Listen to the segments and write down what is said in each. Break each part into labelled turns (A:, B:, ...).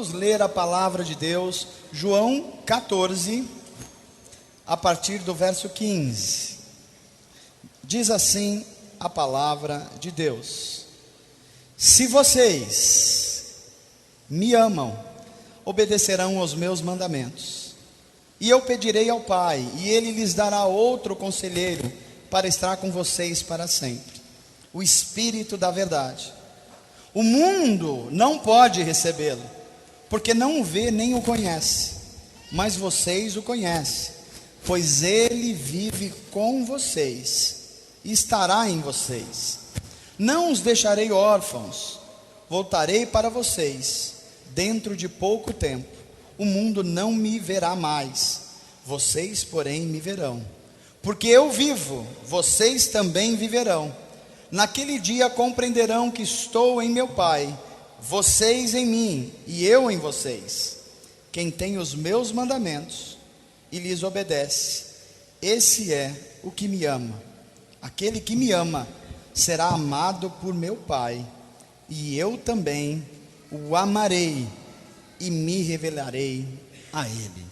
A: Vamos ler a palavra de Deus, João 14, a partir do verso 15. Diz assim a palavra de Deus: se vocês me amam, obedecerão aos meus mandamentos. E eu pedirei ao Pai, e Ele lhes dará outro conselheiro para estar com vocês para sempre, o Espírito da verdade. O mundo não pode recebê-lo, porque não o vê nem o conhece, mas vocês o conhecem, pois Ele vive com vocês e estará em vocês. Não os deixarei órfãos, voltarei para vocês. Dentro de pouco tempo, o mundo não me verá mais, vocês, porém, me verão. Porque eu vivo, vocês também viverão. Naquele dia compreenderão que estou em meu Pai, vocês em mim e eu em vocês. Quem tem os meus mandamentos e lhes obedece, esse é o que me ama. Aquele que me ama será amado por meu Pai, e eu também o amarei e me revelarei a Ele.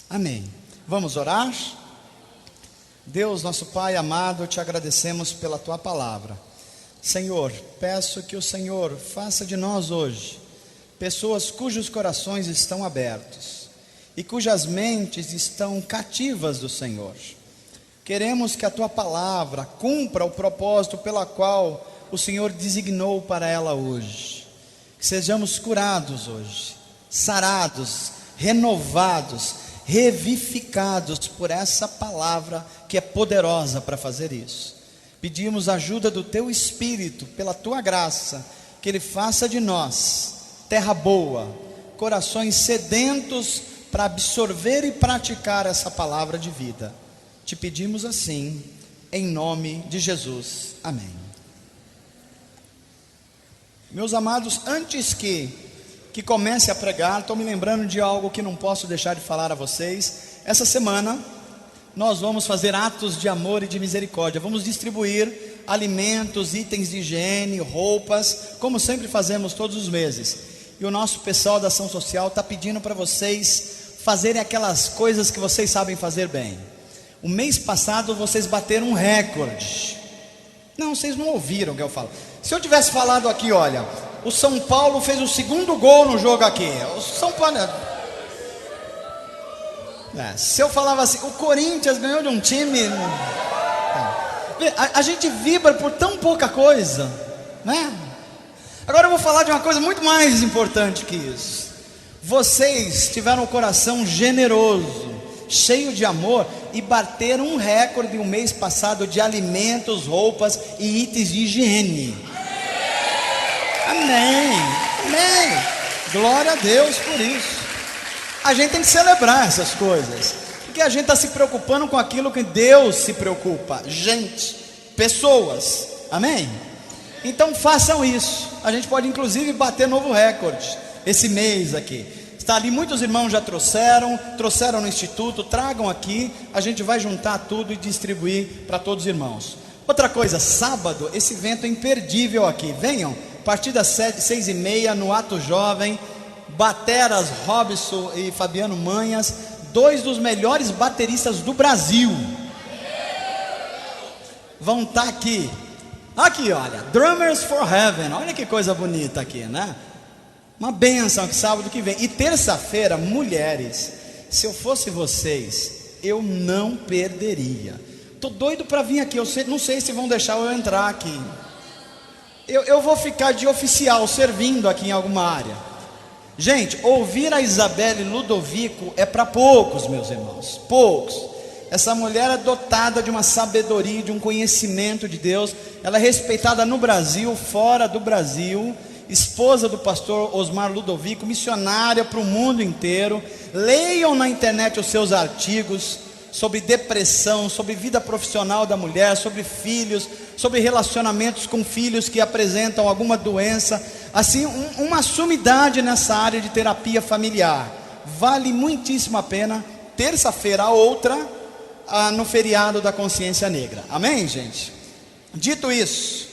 A: Amém. Vamos orar? Deus, nosso Pai amado, te agradecemos pela Tua palavra. Senhor, peço que o Senhor faça de nós hoje pessoas cujos corações estão abertos e cujas mentes estão cativas do Senhor. Queremos que a Tua palavra cumpra o propósito pela qual o Senhor designou para ela hoje. Que sejamos curados hoje, sarados, renovados, revivificados por essa palavra que é poderosa para fazer isso. Pedimos a ajuda do Teu Espírito, pela Tua graça, que Ele faça de nós terra boa, corações sedentos para absorver e praticar essa palavra de vida. Te pedimos assim, em nome de Jesus. Amém. Meus amados, antes que comece a pregar, estou me lembrando de algo que não posso deixar de falar a vocês. Essa semana nós vamos fazer atos de amor e de misericórdia. Vamos distribuir alimentos, itens de higiene, roupas, como sempre fazemos todos os meses. E o nosso pessoal da ação social está pedindo para vocês fazerem aquelas coisas que vocês sabem fazer bem. O mês passado vocês bateram um recorde. Não, vocês não ouviram o que eu falo. Se eu tivesse falado aqui, olha, o São Paulo fez o segundo gol no jogo aqui. O São Paulo... se eu falava assim, o Corinthians ganhou de um time... A gente vibra por tão pouca coisa, né? Agora eu vou falar de uma coisa muito mais importante que isso. Vocês tiveram o coração generoso, cheio de amor, e bateram um recorde o mês passado de alimentos, roupas e itens de higiene. Amém, amém. Glória a Deus por isso. A gente tem que celebrar essas coisas, porque a gente está se preocupando com aquilo que Deus se preocupa. Gente, pessoas, amém? Então façam isso. A gente pode inclusive bater novo recorde esse mês aqui. Está ali, muitos irmãos já trouxeram no instituto, tragam aqui, a gente vai juntar tudo e distribuir para todos os irmãos. Outra coisa, sábado, esse evento é imperdível aqui, venham, a partir das 6h30 no Ato Jovem, bateras Robson e Fabiano Manhas, dois dos melhores bateristas do Brasil, vão estar aqui, olha, Drummers for Heaven, olha que coisa bonita aqui, né? Uma bênção que sábado que vem. E terça-feira, mulheres, se eu fosse vocês, eu não perderia. Estou doido para vir aqui. Não sei se vão deixar eu entrar aqui. Eu vou ficar de oficial, servindo aqui em alguma área. Gente, ouvir a Isabelle Ludovico é para poucos, meus irmãos. Poucos. Essa mulher é dotada de uma sabedoria, de um conhecimento de Deus. Ela é respeitada no Brasil, fora do Brasil. Esposa do pastor Osmar Ludovico, missionária para o mundo inteiro. Leiam na internet os seus artigos sobre depressão, sobre vida profissional da mulher, sobre filhos, sobre relacionamentos com filhos que apresentam alguma doença. Assim, uma sumidade nessa área de terapia familiar. Vale muitíssimo a pena. Terça-feira, a outra, no feriado da Consciência Negra. Amém, gente? Dito isso,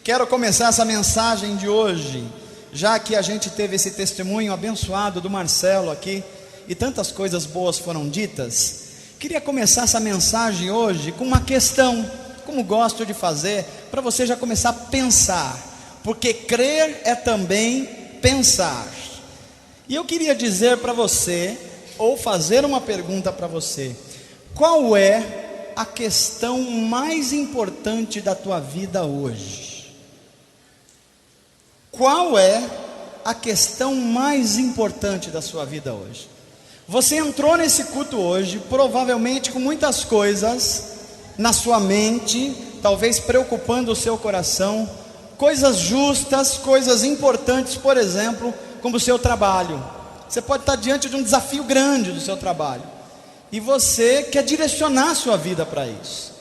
A: quero começar essa mensagem de hoje já que a gente teve esse testemunho abençoado do Marcelo aqui, e tantas coisas boas foram ditas, queria começar essa mensagem hoje com uma questão, como gosto de fazer, para você já começar a pensar, porque crer é também pensar. E eu queria dizer para você, ou fazer uma pergunta para você: qual é a questão mais importante da tua vida hoje? Qual é a questão mais importante da sua vida hoje? Você entrou nesse culto hoje, provavelmente com muitas coisas na sua mente, talvez preocupando o seu coração, coisas justas, coisas importantes, por exemplo, como o seu trabalho. Você pode estar diante de um desafio grande do seu trabalho, e você quer direcionar a sua vida para isso.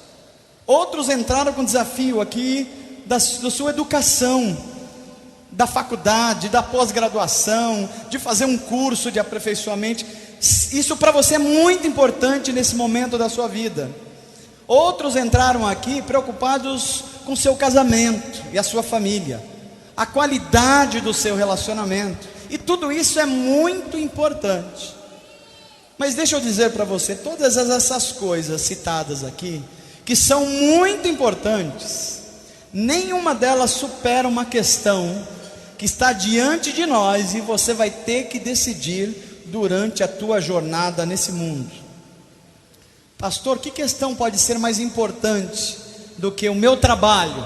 A: Outros entraram com desafio aqui da sua educação, da faculdade, da pós-graduação, de fazer um curso de aperfeiçoamento. Isso para você é muito importante nesse momento da sua vida. Outros entraram aqui preocupados com o seu casamento e a sua família, a qualidade do seu relacionamento, e tudo isso é muito importante. Mas deixa eu dizer para você, todas essas coisas citadas aqui, que são muito importantes, nenhuma delas supera uma questão que está diante de nós, e você vai ter que decidir durante a tua jornada nesse mundo. Pastor, que questão pode ser mais importante do que o meu trabalho,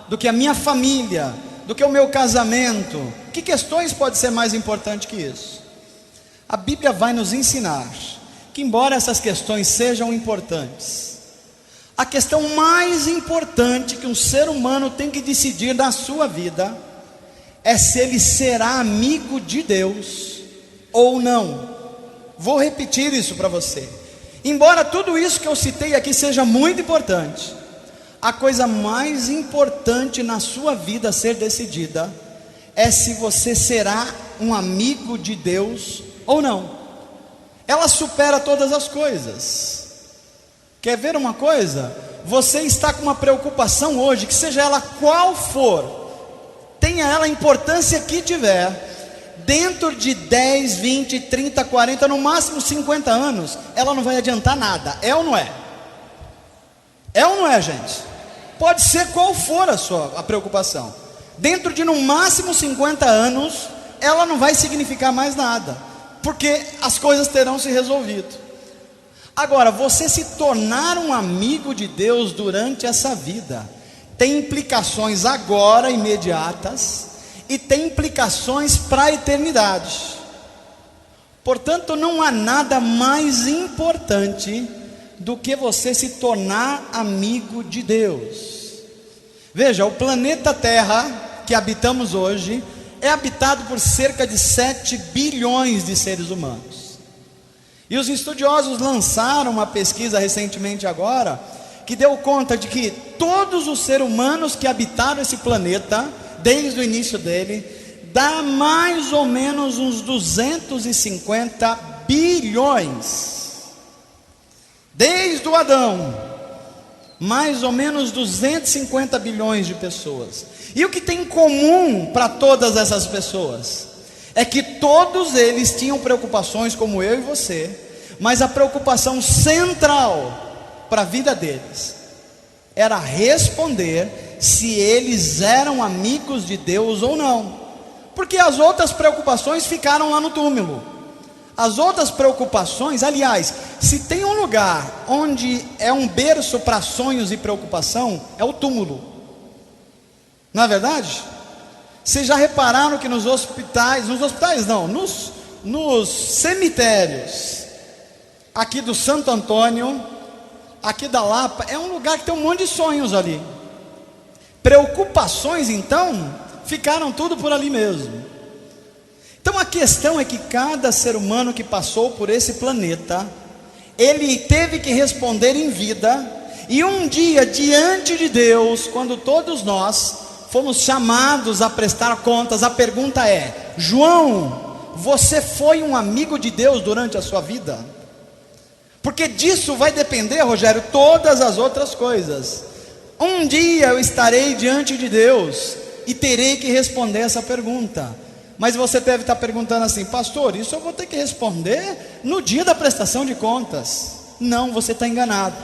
A: do que a minha família, do que o meu casamento? Que questões pode ser mais importante que isso? A Bíblia vai nos ensinar que, embora essas questões sejam importantes, a questão mais importante que um ser humano tem que decidir na sua vida é se ele será amigo de Deus ou não. Vou repetir isso para você. Embora tudo isso que eu citei aqui seja muito importante, a coisa mais importante na sua vida a ser decidida é se você será um amigo de Deus ou não. Ela supera todas as coisas. Quer ver uma coisa? Você está com uma preocupação hoje, que seja ela qual for, tenha ela a importância que tiver, dentro de 10, 20, 30, 40, no máximo 50 anos, ela não vai adiantar nada. É ou não é? É ou não é, gente? Pode ser qual for a preocupação, dentro de no máximo 50 anos, ela não vai significar mais nada, porque as coisas terão se resolvido. Agora, você se tornar um amigo de Deus durante essa vida tem implicações agora imediatas, e tem implicações para a eternidade. Portanto, não há nada mais importante do que você se tornar amigo de Deus. Veja, o planeta Terra que habitamos hoje é habitado por cerca de 7 bilhões de seres humanos. E os estudiosos lançaram uma pesquisa recentemente agora, que deu conta de que todos os seres humanos que habitaram esse planeta, desde o início dele, dá mais ou menos uns 250 bilhões. Desde o Adão, mais ou menos 250 bilhões de pessoas. E o que tem em comum para todas essas pessoas é que todos eles tinham preocupações como eu e você, mas a preocupação central para a vida deles era responder se eles eram amigos de Deus ou não, porque as outras preocupações ficaram lá no túmulo. As outras preocupações, aliás, se tem um lugar onde é um berço para sonhos e preocupação, é o túmulo, não é verdade? Vocês já repararam que nos cemitérios, aqui do Santo Antônio, aqui da Lapa, é um lugar que tem um monte de sonhos ali. Preocupações, então, ficaram tudo por ali mesmo. Então a questão é que cada ser humano que passou por esse planeta, ele teve que responder em vida, e um dia diante de Deus, quando todos nós fomos chamados a prestar contas, a pergunta é: João, você foi um amigo de Deus durante a sua vida? Porque disso vai depender, Rogério, todas as outras coisas. Um dia eu estarei diante de Deus, e terei que responder essa pergunta. Mas você deve estar perguntando assim: pastor, isso eu vou ter que responder no dia da prestação de contas. Não, você está enganado.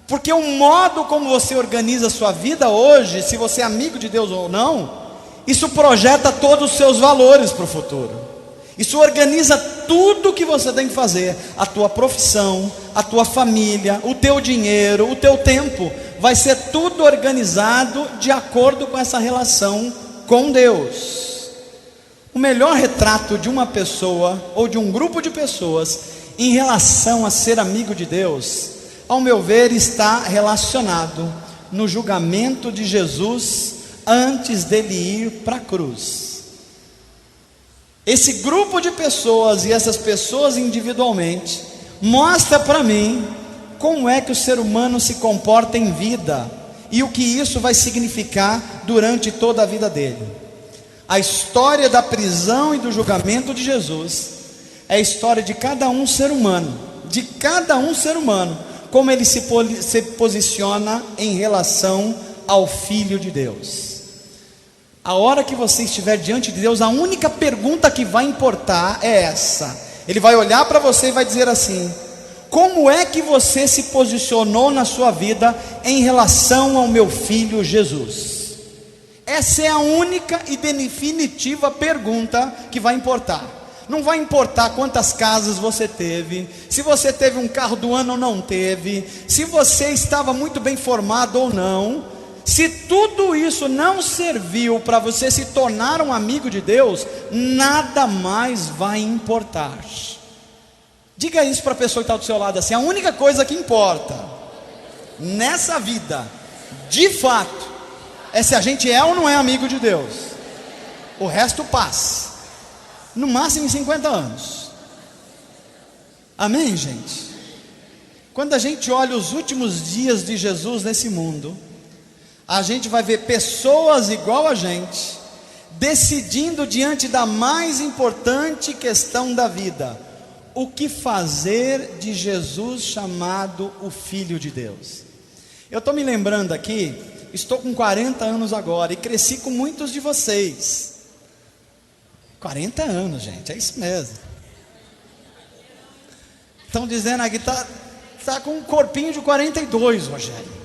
A: Porque o modo como você organiza a sua vida hoje, se você é amigo de Deus ou não, isso projeta todos os seus valores para o futuro. Isso organiza tudo que você tem que fazer. A tua profissão, a tua família, o teu dinheiro, o teu tempo. Vai ser tudo organizado de acordo com essa relação com Deus. O melhor retrato de uma pessoa ou de um grupo de pessoas em relação a ser amigo de Deus, ao meu ver, está relacionado no julgamento de Jesus antes dele ir para a cruz. Esse grupo de pessoas e essas pessoas individualmente mostra para mim como é que o ser humano se comporta em vida e o que isso vai significar durante toda a vida dele. A história da prisão e do julgamento de Jesus é a história de cada um ser humano, como ele se posiciona em relação ao Filho de Deus. A hora que você estiver diante de Deus, a única pergunta que vai importar é essa. Ele vai olhar para você e vai dizer assim: como é que você se posicionou na sua vida em relação ao meu Filho Jesus? Essa é a única e definitiva pergunta que vai importar. Não vai importar quantas casas você teve, se você teve um carro do ano ou não teve, se você estava muito bem formado ou não. Se tudo isso não serviu para você se tornar um amigo de Deus, nada mais vai importar. Diga isso para a pessoa que está do seu lado assim: a única coisa que importa nessa vida, de fato, é se a gente é ou não é amigo de Deus. O resto passa. No máximo em 50 anos. Amém, gente? Quando a gente olha os últimos dias de Jesus nesse mundo, a gente vai ver pessoas igual a gente decidindo diante da mais importante questão da vida: o que fazer de Jesus chamado o Filho de Deus. Eu estou me lembrando aqui, estou com 40 anos agora e cresci com muitos de vocês. 40 anos, gente, é isso mesmo. Estão dizendo aqui, tá com um corpinho de 42, Rogério.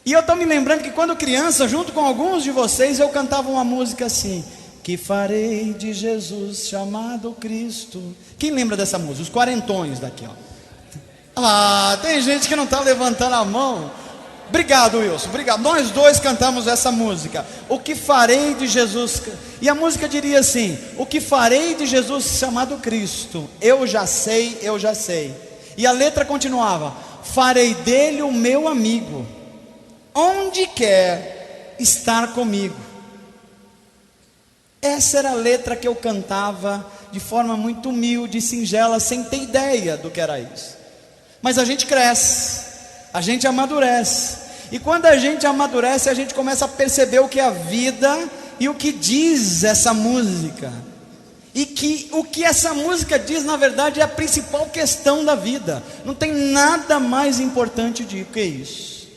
A: E eu estou me lembrando que quando criança, junto com alguns de vocês, eu cantava uma música assim: que farei de Jesus chamado Cristo. Quem lembra dessa música? Os quarentões daqui, ó. Ah, tem gente que não está levantando a mão. Obrigado, Wilson, obrigado. Nós dois cantamos essa música: o que farei de Jesus. E a música diria assim: o que farei de Jesus chamado Cristo, eu já sei, eu já sei. E a letra continuava: farei dele o meu amigo, onde quer estar comigo. Essa era a letra que eu cantava de forma muito humilde e singela, sem ter ideia do que era isso. Mas a gente cresce, a gente amadurece, e quando a gente amadurece, a gente começa a perceber o que é a vida e o que diz essa música, e que o que essa música diz na verdade é a principal questão da vida. Não tem nada mais importante do que isso.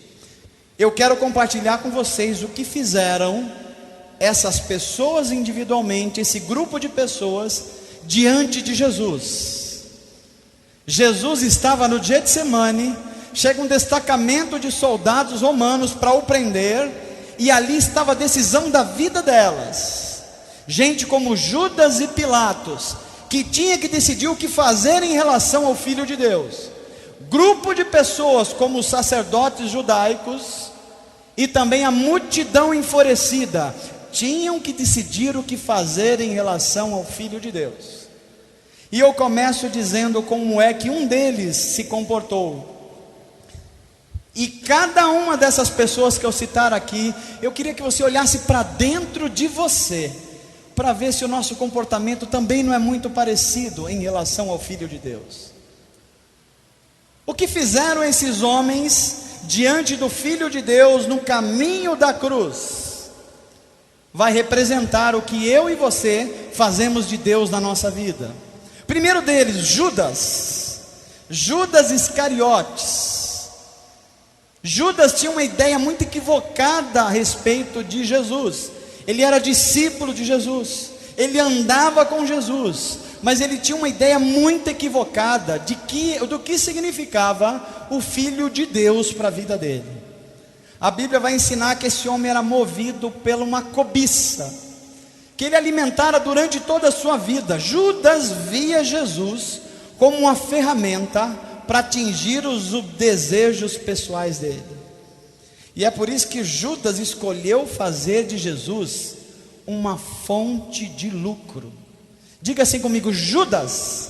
A: Eu quero compartilhar com vocês o que fizeram essas pessoas individualmente, esse grupo de pessoas, diante de Jesus. Jesus estava no Getsemane, chega um destacamento de soldados romanos para o prender, e ali estava a decisão da vida delas. Gente como Judas e Pilatos, que tinha que decidir o que fazer em relação ao Filho de Deus. Grupo de pessoas como os sacerdotes judaicos e também a multidão enfurecida, tinham que decidir o que fazer em relação ao Filho de Deus. E eu começo dizendo como é que um deles se comportou. E cada uma dessas pessoas que eu citar aqui, eu queria que você olhasse para dentro de você, para ver se o nosso comportamento também não é muito parecido em relação ao Filho de Deus. O que fizeram esses homens diante do Filho de Deus no caminho da cruz vai representar o que eu e você fazemos de Deus na nossa vida. Primeiro deles, Judas Iscariotes. Judas tinha uma ideia muito equivocada a respeito de Jesus. Ele era discípulo de Jesus, ele andava com Jesus, mas ele tinha uma ideia muito equivocada do que significava o Filho de Deus para a vida dele. A Bíblia vai ensinar que esse homem era movido por uma cobiça, que ele alimentara durante toda a sua vida. Judas via Jesus como uma ferramenta para atingir os desejos pessoais dele. E é por isso que Judas escolheu fazer de Jesus uma fonte de lucro. Diga assim comigo: Judas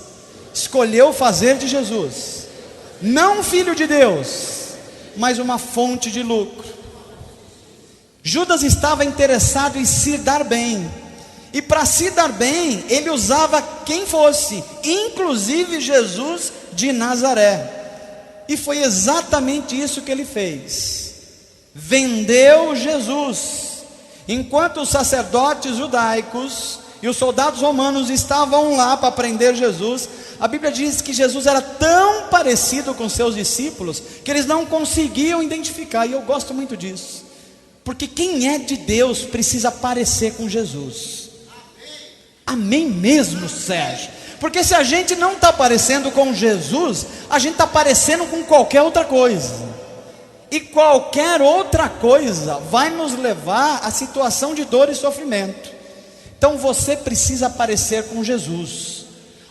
A: escolheu fazer de Jesus não um filho de Deus, mas uma fonte de lucro. Judas estava interessado em se dar bem, e para se dar bem, ele usava quem fosse, inclusive Jesus de Nazaré. E foi exatamente isso que ele fez. Vendeu Jesus. Enquanto os sacerdotes judaicos e os soldados romanos estavam lá para prender Jesus, a Bíblia diz que Jesus era tão parecido com seus discípulos que eles não conseguiam identificar. E eu gosto muito disso, porque quem é de Deus precisa parecer com Jesus. Amém mesmo, Sérgio? Porque se a gente não está parecendo com Jesus, a gente está parecendo com qualquer outra coisa. E qualquer outra coisa vai nos levar a situação de dor e sofrimento. Então você precisa parecer com Jesus.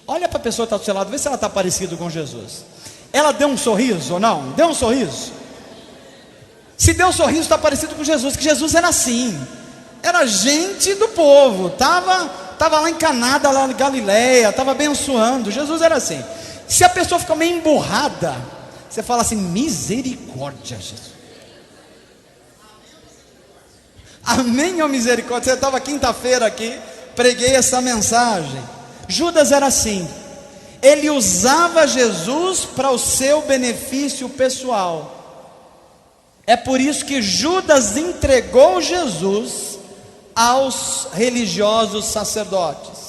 A: Olha para a pessoa que está do seu lado, vê se ela está parecida com Jesus. Ela deu um sorriso ou não? Deu um sorriso? Se deu um sorriso, está parecido com Jesus. Que Jesus era assim, era gente do povo, estava lá em Caná, lá em Galileia, estava abençoando. Jesus era assim. Se a pessoa fica meio emburrada, você fala assim: misericórdia, Jesus. Amém ou misericórdia? Você estava quinta-feira aqui, preguei essa mensagem. Judas era assim, ele usava Jesus para o seu benefício pessoal. É por isso que Judas entregou Jesus aos religiosos sacerdotes.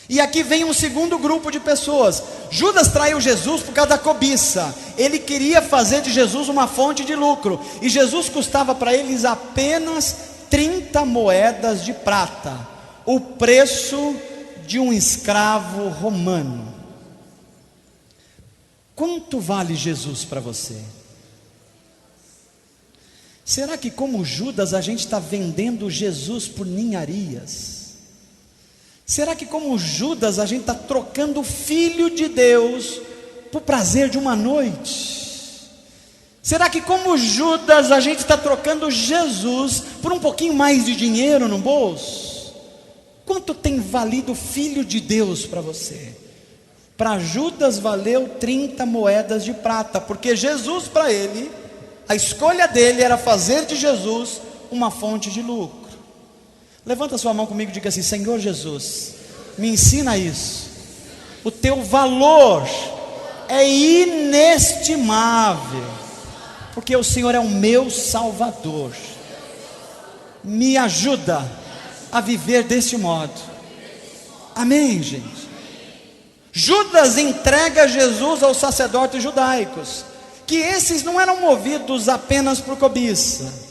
A: E aqui vem um segundo grupo de pessoas. Judas traiu Jesus por causa da cobiça. Ele queria fazer de Jesus uma fonte de lucro, e Jesus custava para eles apenas 30 moedas de prata, o preço de um escravo romano. Quanto vale Jesus para você? Será que, como Judas, a gente está vendendo Jesus por ninharias? Será que, como Judas, a gente está trocando o Filho de Deus por prazer de uma noite? Será que, como Judas, a gente está trocando Jesus por um pouquinho mais de dinheiro no bolso? Quanto tem valido o Filho de Deus para você? Para Judas valeu 30 moedas de prata, porque Jesus, para ele, a escolha dele era fazer de Jesus uma fonte de lucro. Levanta sua mão comigo e diga assim: Senhor Jesus, me ensina isso. O teu valor é inestimável, porque o Senhor é o meu Salvador. Me ajuda a viver deste modo. Amém, gente? Judas entrega Jesus aos sacerdotes judaicos, que esses não eram movidos apenas por cobiça.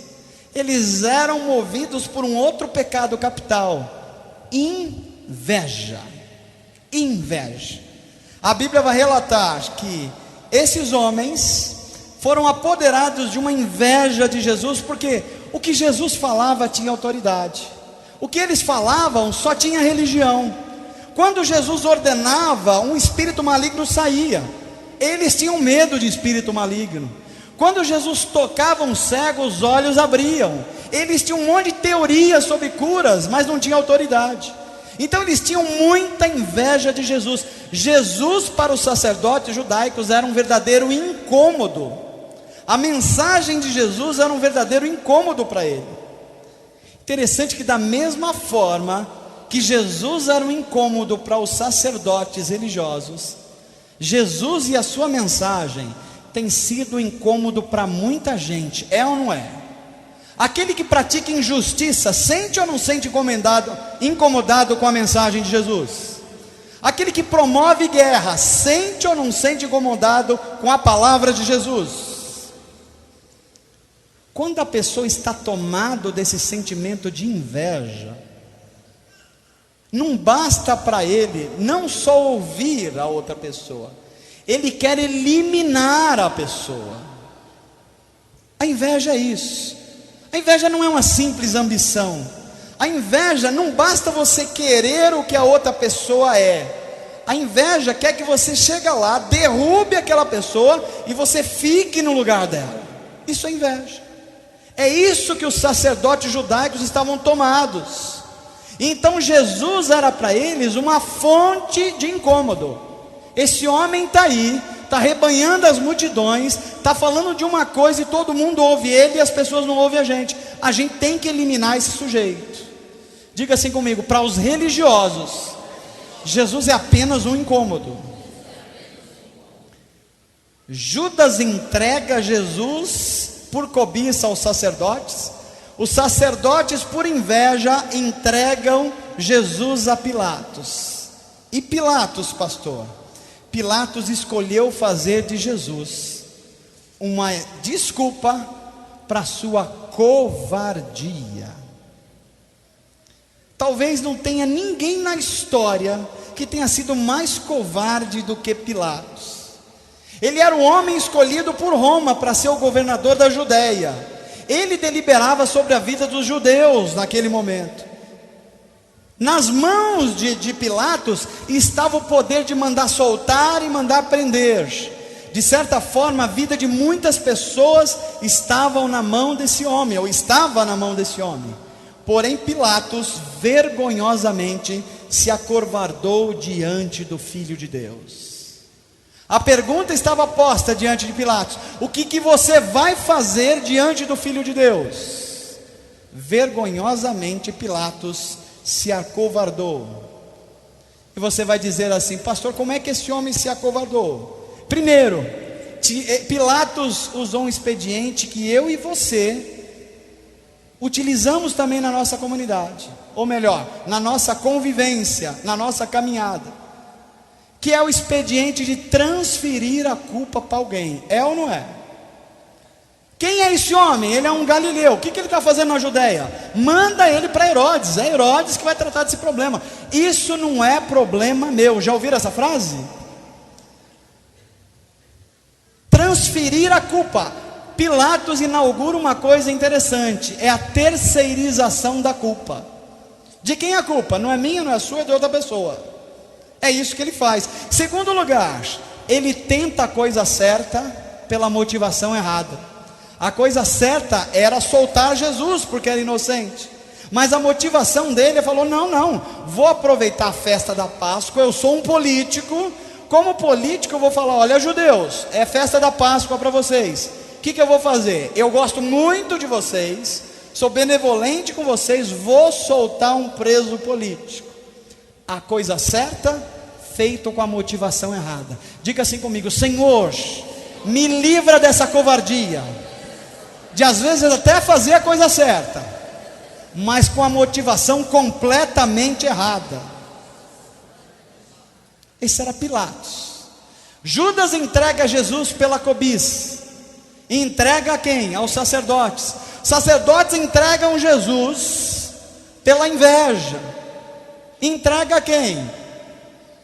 A: Eles eram movidos por um outro pecado capital: inveja. Inveja. A Bíblia vai relatar que esses homens foram apoderados de uma inveja de Jesus, porque o que Jesus falava tinha autoridade, o que eles falavam só tinha religião. Quando Jesus ordenava, um espírito maligno saía. Eles tinham medo de espírito maligno. Quando Jesus tocava um cego, os olhos abriam. Eles tinham um monte de teorias sobre curas, mas não tinham autoridade. Então eles tinham muita inveja de Jesus. Jesus, para os sacerdotes judaicos, era um verdadeiro incômodo. A mensagem de Jesus era um verdadeiro incômodo para ele. Interessante que, da mesma forma que Jesus era um incômodo para os sacerdotes religiosos, Jesus e a sua mensagem tem sido incômodo para muita gente. É ou não é? Aquele que pratica injustiça sente ou não sente incomodado com a mensagem de Jesus? Aquele que promove guerra sente ou não sente incomodado com a palavra de Jesus? Quando a pessoa está tomada desse sentimento de inveja, não basta para ele não só ouvir a outra pessoa, ele quer eliminar a pessoa. A inveja é isso. A inveja não é uma simples ambição. A inveja não basta você querer o que a outra pessoa é. A inveja quer que você chegue lá, derrube aquela pessoa e você fique no lugar dela. Isso é inveja. É isso que os sacerdotes judaicos estavam tomados. Então Jesus era para eles uma fonte de incômodo. Esse homem está aí, está rebanhando as multidões, está falando de uma coisa e todo mundo ouve ele e as pessoas não ouvem a gente. A gente tem que eliminar esse sujeito. Diga assim comigo: para os religiosos, Jesus é apenas um incômodo. Judas entrega Jesus por cobiça aos sacerdotes. Os sacerdotes, por inveja, entregam Jesus a Pilatos. E Pilatos, pastor? Pilatos escolheu fazer de Jesus uma desculpa para sua covardia. Talvez não tenha ninguém na história que tenha sido mais covarde do que Pilatos. Ele era o homem escolhido por Roma para ser o governador da Judéia. Ele deliberava sobre a vida dos judeus naquele momento. Nas mãos de Pilatos estava o poder de mandar soltar e mandar prender. De certa forma, a vida de muitas pessoas estava na mão desse homem. Porém, Pilatos vergonhosamente se acovardou diante do Filho de Deus. A pergunta estava posta diante de Pilatos: o que você vai fazer diante do Filho de Deus? Vergonhosamente Pilatos se acovardou. E você vai dizer assim: pastor, como é que esse homem se acovardou? Primeiro, Pilatos usou um expediente que eu e você utilizamos também na nossa comunidade, ou melhor, na nossa convivência, na nossa caminhada, que é o expediente de transferir a culpa para alguém. É ou não é? Quem é esse homem? Ele é um galileu. O que ele está fazendo na Judéia? Manda ele para Herodes. É Herodes que vai tratar desse problema. Isso não é problema meu. Já ouviram essa frase? Transferir a culpa. Pilatos inaugura uma coisa interessante: é a terceirização da culpa. De quem é a culpa? Não é minha, não é sua, é de outra pessoa. É isso que ele faz. Segundo lugar, ele tenta a coisa certa pela motivação errada. A coisa certa era soltar Jesus porque era inocente, mas a motivação dele falou: não, vou aproveitar a festa da Páscoa, eu sou um político, como político eu vou falar: olha, judeus, é festa da Páscoa para vocês, o que eu vou fazer? Eu gosto muito de vocês, sou benevolente com vocês, vou soltar um preso político. A coisa certa feito com a motivação errada. Diga assim comigo: Senhor, me livra dessa covardia, de às vezes até fazer a coisa certa, mas com a motivação completamente errada. Esse era Pilatos. Judas entrega Jesus pela cobiça. Entrega a quem? Aos sacerdotes. Sacerdotes entregam Jesus pela inveja. Entrega a quem?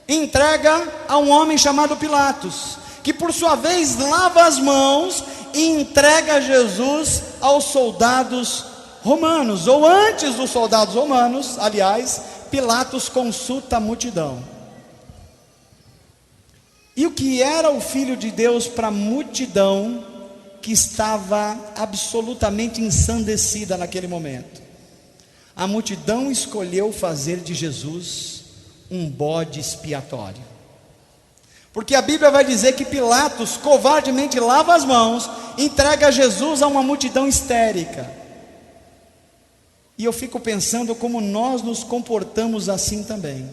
A: Entrega a um homem chamado Pilatos, que por sua vez lava as mãos e entrega Jesus aos soldados romanos. Ou antes dos soldados romanos, aliás, Pilatos consulta a multidão. E o que era o Filho de Deus para a multidão que estava absolutamente ensandecida naquele momento? A multidão escolheu fazer de Jesus um bode expiatório, porque a Bíblia vai dizer que Pilatos covardemente lava as mãos, entrega Jesus a uma multidão histérica. E eu fico pensando como nós nos comportamos assim também.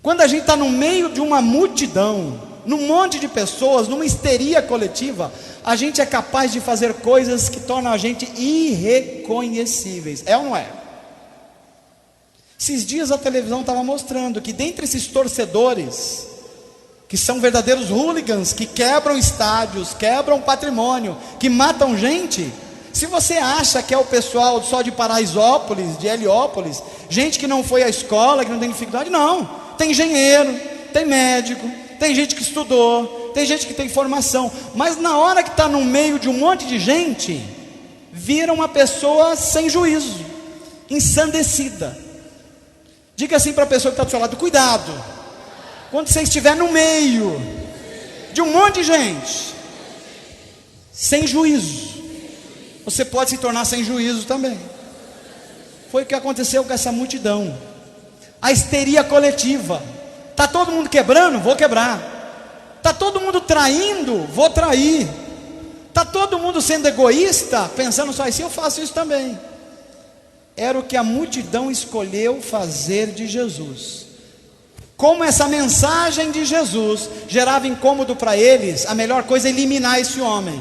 A: Quando a gente está no meio de uma multidão, num monte de pessoas, numa histeria coletiva, a gente é capaz de fazer coisas que tornam a gente irreconhecíveis. É ou não é? Esses dias a televisão estava mostrando que dentre esses torcedores que são verdadeiros hooligans, que quebram estádios, quebram patrimônio, que matam gente. Se você acha que é o pessoal só de Paraisópolis, de Heliópolis, gente que não foi à escola, que não tem dificuldade, não. Tem engenheiro, tem médico, tem gente que estudou, tem gente que tem formação, mas na hora que está no meio de um monte de gente, vira uma pessoa sem juízo, ensandecida. Diga assim para a pessoa que está do seu lado: cuidado, quando você estiver no meio de um monte de gente sem juízo, você pode se tornar sem juízo também. Foi o que aconteceu com essa multidão. A histeria coletiva. Está todo mundo quebrando? Vou quebrar. Está todo mundo traindo? Vou trair. Está todo mundo sendo egoísta? Pensando só assim, eu faço isso também. Era o que a multidão escolheu fazer de Jesus. Como essa mensagem de Jesus gerava incômodo para eles, a melhor coisa é eliminar esse homem.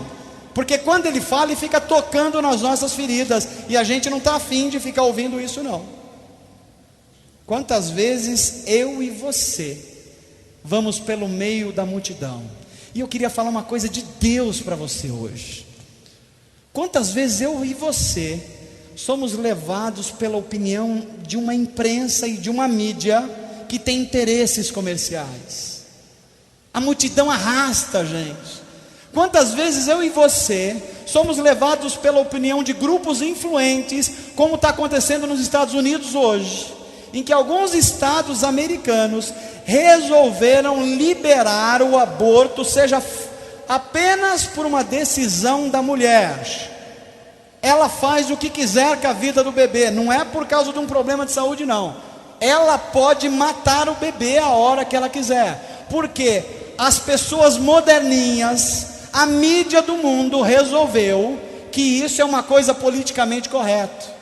A: Porque quando ele fala, ele fica tocando nas nossas feridas, e a gente não está afim de ficar ouvindo isso não. Quantas vezes eu e você vamos pelo meio da multidão? E eu queria falar uma coisa de Deus para você hoje. Quantas vezes eu e você somos levados pela opinião de uma imprensa e de uma mídia que tem interesses comerciais? A multidão arrasta a gente. Quantas vezes eu e você somos levados pela opinião de grupos influentes, como está acontecendo nos Estados Unidos hoje, em que alguns estados americanos resolveram liberar o aborto, seja apenas por uma decisão da mulher. Ela faz o que quiser com a vida do bebê, não é por causa de um problema de saúde não. Ela pode matar o bebê a hora que ela quiser, porque as pessoas moderninhas, a mídia do mundo resolveu que isso é uma coisa politicamente correta,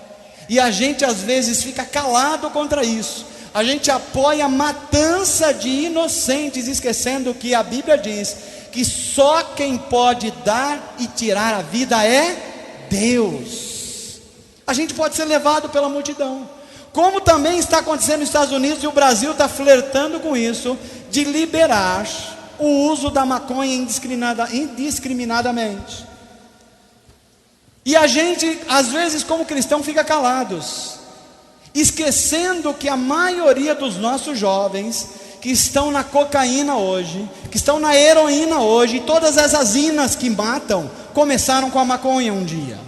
A: e a gente às vezes fica calado contra isso. A gente apoia a matança de inocentes, esquecendo que a Bíblia diz que só quem pode dar e tirar a vida é Deus. A gente pode ser levado pela multidão, como também está acontecendo nos Estados Unidos, e o Brasil está flertando com isso, de liberar o uso da maconha indiscriminadamente. E a gente, às vezes como cristão, fica calados, esquecendo que a maioria dos nossos jovens que estão na cocaína hoje, que estão na heroína hoje, e todas essas inas que matam, começaram com a maconha um dia.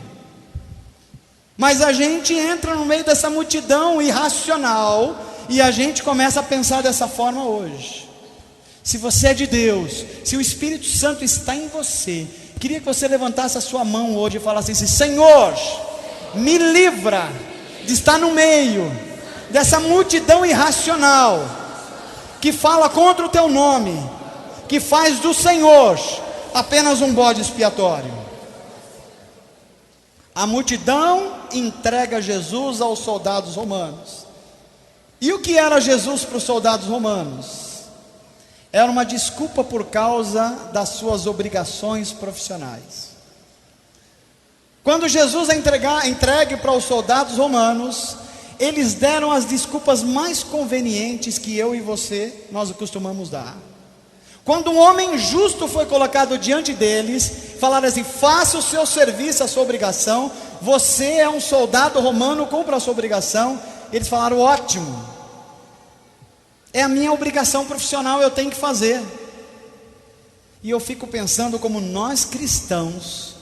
A: Mas a gente entra no meio dessa multidão irracional, e a gente começa a pensar dessa forma hoje. Se você é de Deus, se o Espírito Santo está em você, queria que você levantasse a sua mão hoje e falasse assim: Senhor, me livra de estar no meio dessa multidão irracional, que fala contra o teu nome, que faz do Senhor apenas um bode expiatório. A multidão entrega Jesus aos soldados romanos. E o que era Jesus para os soldados romanos? Era uma desculpa por causa das suas obrigações profissionais. Quando Jesus é entregue para os soldados romanos, eles deram as desculpas mais convenientes que eu e você, nós costumamos dar. Quando um homem justo foi colocado diante deles, falaram assim: faça o seu serviço, a sua obrigação, você é um soldado romano, cumpra a sua obrigação. Eles falaram: ótimo, é a minha obrigação profissional, eu tenho que fazer. E eu fico pensando como nós cristãos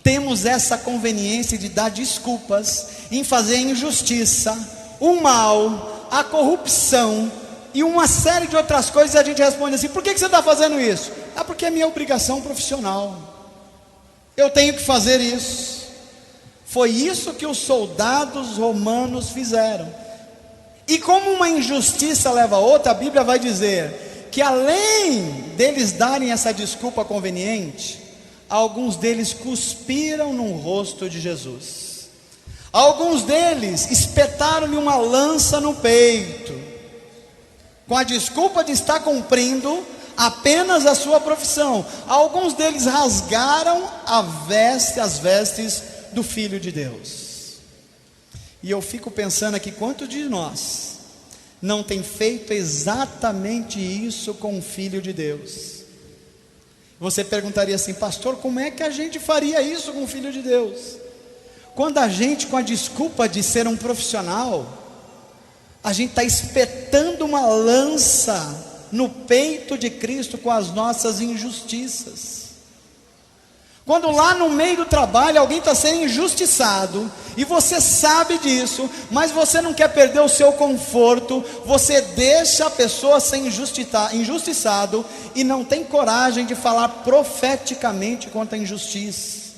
A: temos essa conveniência de dar desculpas em fazer a injustiça, o mal, a corrupção e uma série de outras coisas. E a gente responde assim: por que você está fazendo isso? Ah, porque é minha obrigação profissional, eu tenho que fazer isso. Foi isso que os soldados romanos fizeram. E como uma injustiça leva a outra, a Bíblia vai dizer que além deles darem essa desculpa conveniente, alguns deles cuspiram no rosto de Jesus. Alguns deles espetaram-lhe uma lança no peito, com a desculpa de estar cumprindo apenas a sua profissão. Alguns deles rasgaram as vestes do Filho de Deus. E eu fico pensando aqui, quantos de nós não tem feito exatamente isso com o Filho de Deus. Você perguntaria assim: pastor, como é que a gente faria isso com o Filho de Deus? Quando a gente, com a desculpa de ser um profissional, a gente está espetando uma lança no peito de Cristo com as nossas injustiças. Quando lá no meio do trabalho alguém está sendo injustiçado, e você sabe disso, mas você não quer perder o seu conforto, você deixa a pessoa ser injustiçado, e não tem coragem de falar profeticamente contra a injustiça.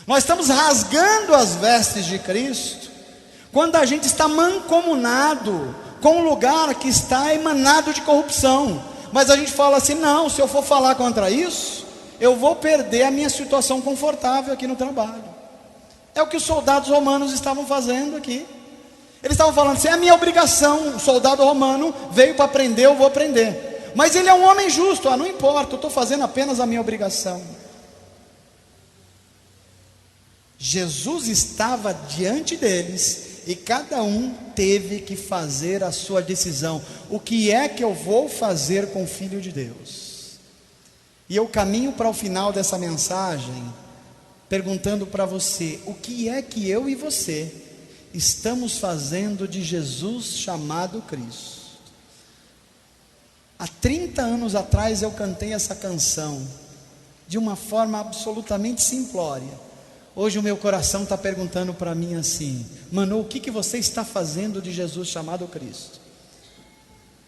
A: Nós estamos rasgando as vestes de Cristo, quando a gente está mancomunado com um lugar que está emanado de corrupção, mas a gente fala assim: não, se eu for falar contra isso, eu vou perder a minha situação confortável aqui no trabalho. É o que os soldados romanos estavam fazendo aqui. Eles estavam falando assim: é a minha obrigação, o soldado romano veio para prender, eu vou prender. Mas ele é um homem justo, não importa, eu estou fazendo apenas a minha obrigação. Jesus estava diante deles, e cada um teve que fazer a sua decisão. O que é que eu vou fazer com o Filho de Deus? E eu caminho para o final dessa mensagem perguntando para você: o que é que eu e você estamos fazendo de Jesus chamado Cristo? Há 30 anos atrás eu cantei essa canção de uma forma absolutamente simplória. Hoje o meu coração está perguntando para mim assim: Manu, o que você está fazendo de Jesus chamado Cristo?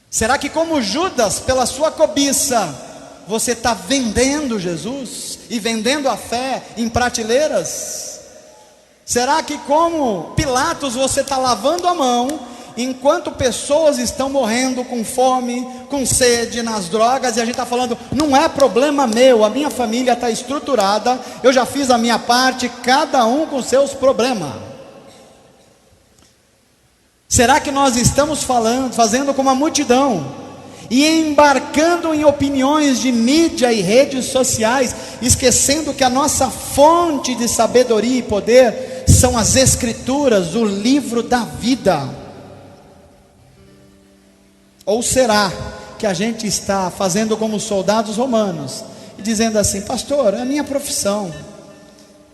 A: Será que, como Judas, pela sua cobiça, você está vendendo Jesus e vendendo a fé em prateleiras? Será que, como Pilatos, você está lavando a mão enquanto pessoas estão morrendo com fome, com sede, nas drogas, e a gente está falando: não é problema meu, a minha família está estruturada, eu já fiz a minha parte, cada um com seus problemas? Será que nós estamos fazendo como a multidão, e embarcando em opiniões de mídia e redes sociais, esquecendo que a nossa fonte de sabedoria e poder são as Escrituras, o livro da vida? Ou será que a gente está fazendo como os soldados romanos, e dizendo assim: pastor, é a minha profissão,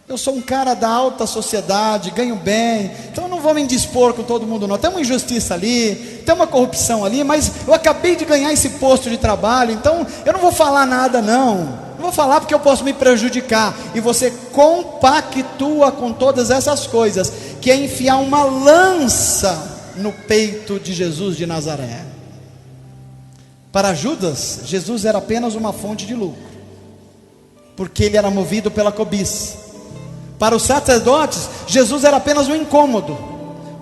A: eu sou um cara da alta sociedade, ganho bem, então eu não vou me indispor com todo mundo não. Tem uma injustiça ali, tem uma corrupção ali, mas eu acabei de ganhar esse posto de trabalho, então eu não vou falar nada não vou falar porque eu posso me prejudicar. E você compactua com todas essas coisas, que é enfiar uma lança no peito de Jesus de Nazaré. Para Judas, Jesus era apenas uma fonte de lucro, porque ele era movido pela cobiça. Para os sacerdotes, Jesus era apenas um incômodo,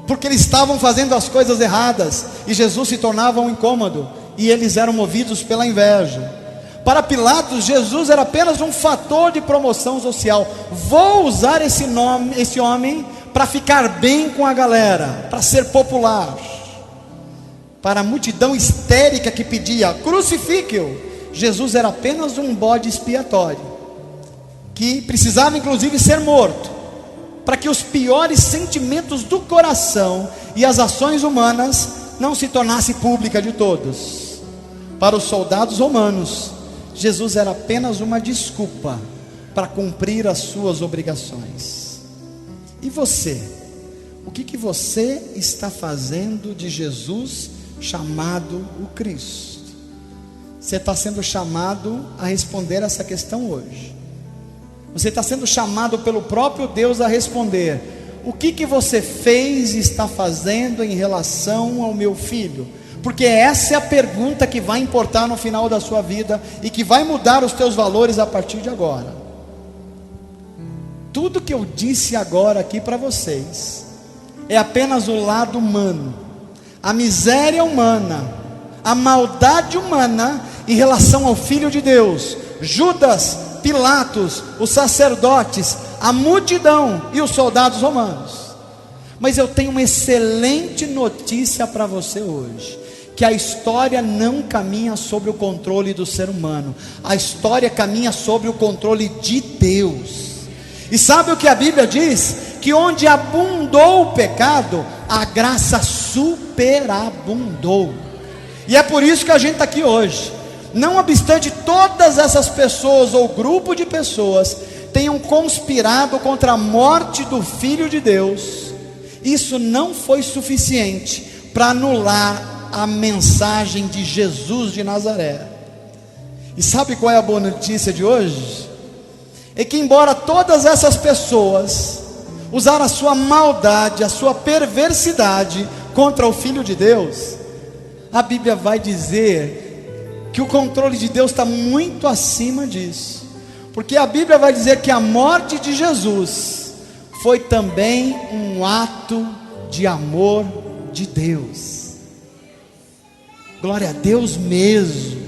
A: porque eles estavam fazendo as coisas erradas, e Jesus se tornava um incômodo, e eles eram movidos pela inveja. Para Pilatos, Jesus era apenas um fator de promoção social. Vou usar esse homem para ficar bem com a galera, para ser popular. Para a multidão histérica que pedia: crucifique-o, Jesus era apenas um bode expiatório, que precisava inclusive ser morto, para que os piores sentimentos do coração e as ações humanas não se tornassem públicas de todos. Para os soldados romanos, Jesus era apenas uma desculpa para cumprir as suas obrigações. E você? O que você está fazendo de Jesus chamado o Cristo? Você está sendo chamado a responder essa questão hoje. Você está sendo chamado pelo próprio Deus a responder: o que você fez e está fazendo em relação ao meu filho? Porque essa é a pergunta que vai importar no final da sua vida, e que vai mudar os teus valores a partir de agora. Tudo que eu disse agora aqui para vocês é apenas o lado humano, a miséria humana, a maldade humana em relação ao Filho de Deus. Judas, Pilatos, os sacerdotes, a multidão e os soldados romanos. Mas eu tenho uma excelente notícia para você hoje: que a história não caminha sobre o controle do ser humano, a história caminha sobre o controle de Deus. E sabe o que a Bíblia diz? Que onde abundou o pecado, a graça superabundou. E é por isso que a gente está aqui hoje. Não obstante todas essas pessoas ou grupo de pessoas tenham conspirado contra a morte do Filho de Deus, isso não foi suficiente para anular a mensagem de Jesus de Nazaré. E sabe qual é a boa notícia de hoje? É que embora todas essas pessoas usaram a sua maldade, a sua perversidade contra o Filho de Deus, a Bíblia vai dizer que o controle de Deus está muito acima disso, porque a Bíblia vai dizer que a morte de Jesus foi também um ato de amor de Deus. Glória a Deus mesmo,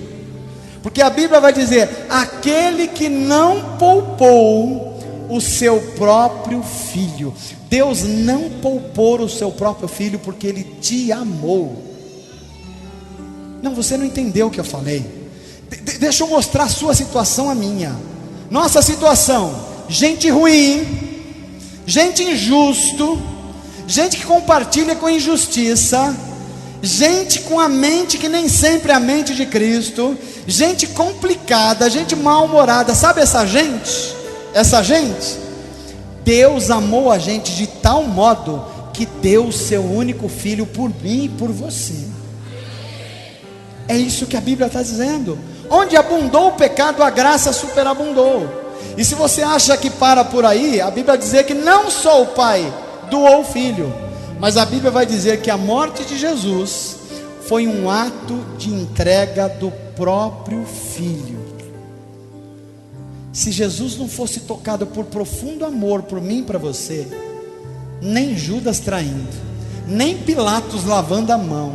A: porque a Bíblia vai dizer: aquele que não poupou o seu próprio filho. Deus não poupou o seu próprio filho porque Ele te amou. Não, você não entendeu o que eu falei. Deixa eu mostrar a sua situação, a minha. Nossa situação: gente ruim, gente injusto, gente que compartilha com injustiça, gente com a mente que nem sempre é a mente de Cristo, gente complicada, gente mal-humorada. Sabe essa gente? Essa gente, Deus amou a gente de tal modo que deu o seu único filho por mim e por você. É isso que a Bíblia está dizendo. Onde abundou o pecado, a graça superabundou. E se você acha que para por aí, a Bíblia vai dizer que não só o Pai doou o Filho, mas a Bíblia vai dizer que a morte de Jesus foi um ato de entrega do próprio Filho. Se Jesus não fosse tocado por profundo amor por mim e para você, nem Judas traindo, nem Pilatos lavando a mão,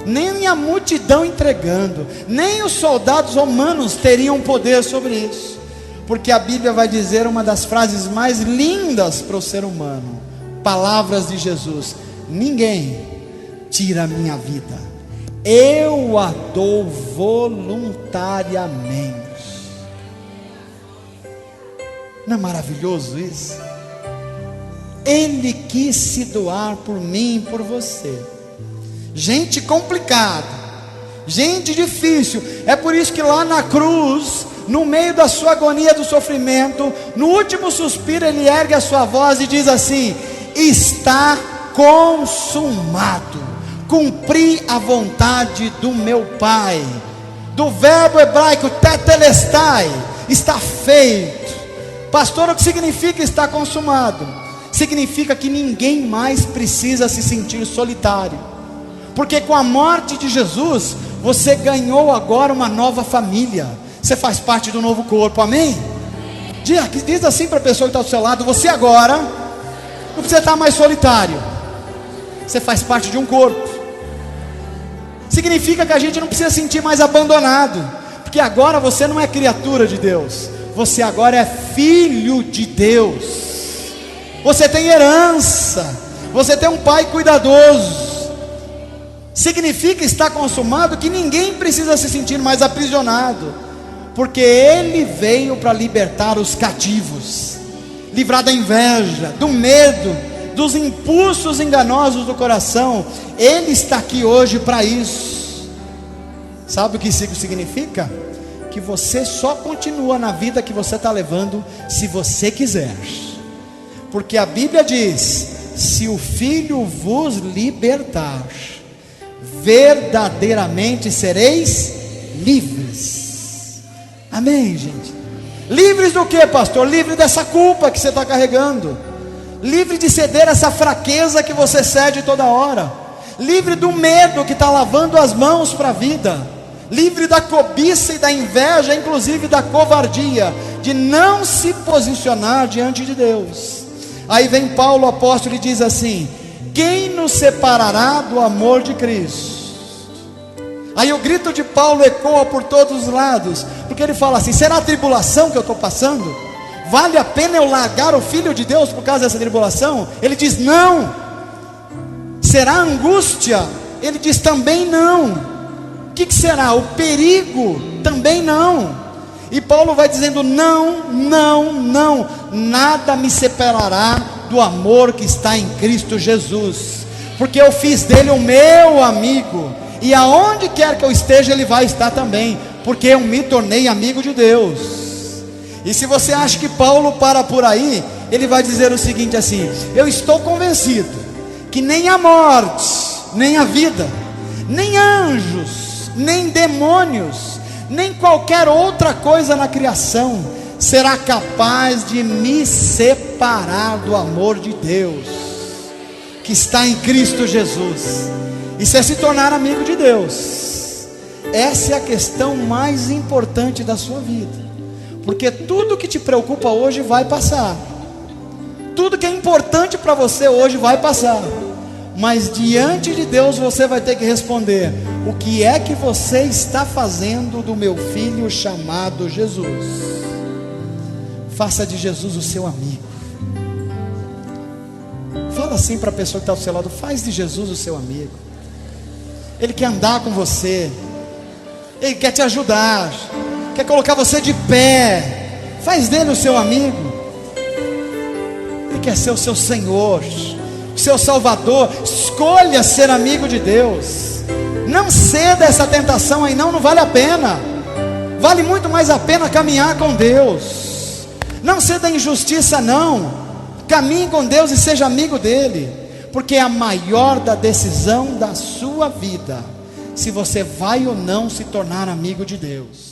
A: nem a multidão entregando, nem os soldados romanos teriam poder sobre isso, porque a Bíblia vai dizer uma das frases mais lindas para o ser humano, palavras de Jesus: ninguém tira a minha vida, eu a dou voluntariamente. Não é maravilhoso isso? Ele quis se doar por mim e por você. Gente complicada, gente difícil. É por isso que lá na cruz, no meio da sua agonia do sofrimento, no último suspiro, ele ergue a sua voz e diz assim: está consumado. Cumpri a vontade do meu Pai. Do verbo hebraico tetelestai, está feito. Pastor, o que significa estar consumado? Significa que ninguém mais precisa se sentir solitário, porque com a morte de Jesus, você ganhou agora uma nova família. Você faz parte do novo corpo, amém? Diz assim para a pessoa que está do seu lado: você agora não precisa estar mais solitário, você faz parte de um corpo. Significa que a gente não precisa se sentir mais abandonado, porque agora você não é criatura de Deus, você agora é filho de Deus. Você tem herança, você tem um pai cuidadoso. Significa estar consumado que ninguém precisa se sentir mais aprisionado, porque Ele veio para libertar os cativos, livrar da inveja, do medo, dos impulsos enganosos do coração. Ele está aqui hoje para isso. Sabe o que isso significa? Que você só continua na vida que você está levando se você quiser, porque a Bíblia diz: se o Filho vos libertar, verdadeiramente sereis livres. Amém, gente? Livres do que, pastor? Livre dessa culpa que você está carregando, livre de ceder essa fraqueza que você cede toda hora, livre do medo que está lavando as mãos para a vida, livre da cobiça e da inveja, inclusive da covardia, de não se posicionar diante de Deus. Aí vem Paulo, o apóstolo, e diz assim: quem nos separará do amor de Cristo? Aí o grito de Paulo ecoa por todos os lados, porque ele fala assim: será a tribulação que eu estou passando? Vale a pena eu largar o Filho de Deus por causa dessa tribulação? Ele diz: não. Será a angústia? Ele diz: também não. O que será? O perigo? Também não. E Paulo vai dizendo: não, não, não, nada me separará do amor que está em Cristo Jesus. porque eu fiz dele o meu amigo, e aonde quer que eu esteja, ele vai estar também, porque eu me tornei amigo de Deus. E se você acha que Paulo para por aí, ele vai dizer o seguinte assim: eu estou convencido que nem a morte, nem a vida, nem anjos, nem demônios, nem qualquer outra coisa na criação será capaz de me separar do amor de Deus que está em Cristo Jesus. Isso é se tornar amigo de Deus. Essa é a questão mais importante da sua vida, porque tudo que te preocupa hoje vai passar, tudo que é importante para você hoje vai passar, mas diante de Deus você vai ter que responder: o que é que você está fazendo do meu filho chamado Jesus? Faça de Jesus o seu amigo. Fala assim para a pessoa que está ao seu lado: faz de Jesus o seu amigo. Ele quer andar com você, Ele quer te ajudar, quer colocar você de pé. Faz dele o seu amigo. Ele quer ser o seu Senhor, o seu Salvador. Escolha ser amigo de Deus. Não ceda essa tentação aí, não vale a pena. Vale muito mais a pena caminhar com Deus. Não ceda a injustiça, não. Caminhe com Deus e seja amigo dele, porque é a maior da decisão da sua vida, se você vai ou não se tornar amigo de Deus.